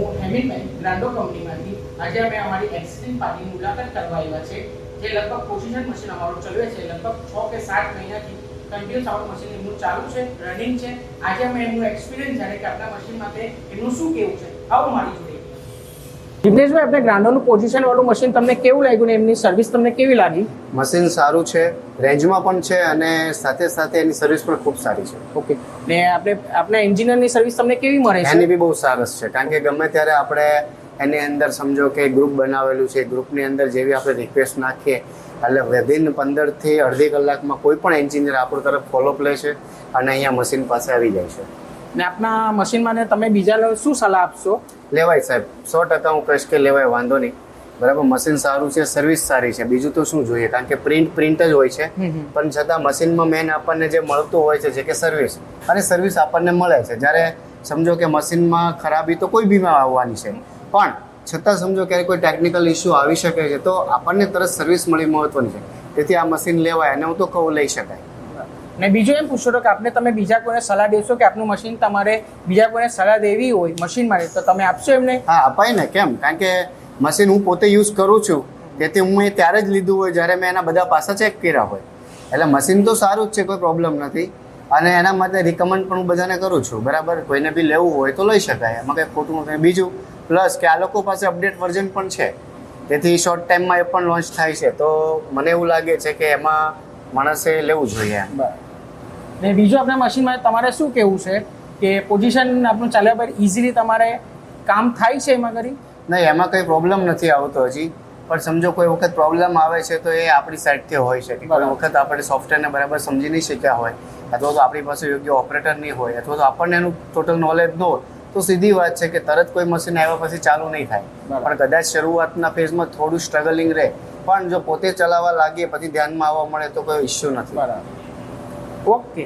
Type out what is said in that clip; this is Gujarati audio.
હું હેમિલમેન ગ્રાન્ડો કંપનીમાંથી આજે અમે અમારી એક્સટ્રીમ પાર્ટીની મુલાકાત કરવા આવ્યા છે જે લગભગ પોઝિશન મશીન અમારું ચલાવે છે લગભગ 6 કે 7 મહિનાથી કન્ટિન્યુઅસ આપણું મશીન એમનું ચાલુ છે રનિંગ છે આજે અમે એમનું એક્સપિરિયન્સ જાણે કે આપણા મશીન માટે એમનું શું કેવું છે આવો મારી જોડે જિગ્નેશભાઈ આપણે ગ્રાન્ડોનું પોઝિશન વાળું મશીન તમને કેવું લાગ્યું ને એમની સર્વિસ તમને કેવી લાગી? મશીન સારું છે, રેન્જમાં પણ છે અને સાથે સાથે એની સર્વિસ પણ ખૂબ સારી છે. ઓકે ને આપણે એન્જિનિયરની સર્વિસ તમને કેવી મળે છે? એની બી બહુ સરસ છે કારણ કે ગમે ત્યારે આપણે એની અંદર સમજો કે ગ્રુપ બનાવેલું છે, ગ્રુપની અંદર જેવી આપણે રિક્વેસ્ટ નાખીએ એટલે વિધિન 15 થી અડધી કલાકમાં કોઈ પણ એન્જિનિયર આપણું તરફ ફોલોઅપ લે છે અને અહીંયા મશીન પાસે આવી જાય છે. ને આપના મશીનમાં તમે બીજા શું સલાહ આપશો? લેવાય સાહેબ, 100% હું કહીશ કે લેવાય, વાંધો નહીં. બરાબર, મશીન સારું છે, સર્વિસ સારી છે, બીજું તો શું જોઈએ કારણ કે પ્રિન્ટ જ હોય છે પણ છતાં મશીનમાં મેન આપણને જે મળતું હોય છે જે કે સર્વિસ, અને સર્વિસ આપણને મળે છે. જ્યારે સમજો કે મશીનમાં ખરાબી તો કોઈ બીમાં આવવાની છે પણ છતાં સમજો ક્યારેક કોઈ ટેકનિકલ ઇસ્યુ આવી શકે છે તો આપણને તરત સર્વિસ મળી મહત્વની છે. તેથી આ મશીન લેવાય અને હું તો કહું લઈ શકાય. ને બીજું એમ પૂછો કે આપણે તમે બીજા કોઈને સલાહ દેશો કે આપનું મશીન તમારે બીજા કોઈને સલાહ દેવી હોય મશીન માટે તો તમે આપશો એમને? હા, અપાય ને, કેમ? કારણ કે મશીન હું પોતે યુઝ કરું છું તેથી હું એ ત્યારે જ લીધું હોય જ્યારે મેં એના બધા પાસા ચેક કર્યા હોય. એટલે મશીન તો સારું જ છે, કોઈ પ્રોબ્લેમ નથી અને એના માટે રિકમેન્ડ પણ હું બધાને કરું છું. બરાબર, કોઈને બી લેવું હોય તો લઈ શકાય, એમાં કંઈ ખોટું નથી. બીજું પ્લસ કે આ લોકો પાસે અપડેટ વર્ઝન પણ છે તેથી શોર્ટ ટાઈમમાં એ પણ લોન્ચ થાય છે તો મને એવું લાગે છે કે એમાં માણસે લેવું જોઈએ. ને બીજું આપણા મશીનમાં તમારે શું કહેવું છે કે પોઝિશન આપણું ચાલ્યા પર ઇઝીલી તમારે કામ થાય છે એમાં કરી? નહીં, એમાં કંઈ પ્રોબ્લેમ નથી આવતો હજી, પણ સમજો કોઈ વખત પ્રોબ્લેમ આવે છે તો એ આપણી સાઈડથી હોય છે કે કોઈ વખત આપણે સોફ્ટવેરને બરાબર સમજી નહીં શક્યા હોય અથવા તો આપણી પાસે યોગ્ય ઓપરેટર નહીં હોય અથવા તો આપણને એનું ટોટલ નોલેજ ન હોય તો સીધી વાત છે કે તરત કોઈ મશીન આવ્યા પછી ચાલુ નહીં થાય. પણ કદાચ શરૂઆતના ફેઝમાં થોડું સ્ટ્રગલિંગ રહે પણ જો પોતે ચલાવવા લાગીએ પછી ધ્યાનમાં આવવા મળે તો કોઈ ઇશ્યુ નથી. બરાબર, ઓકે.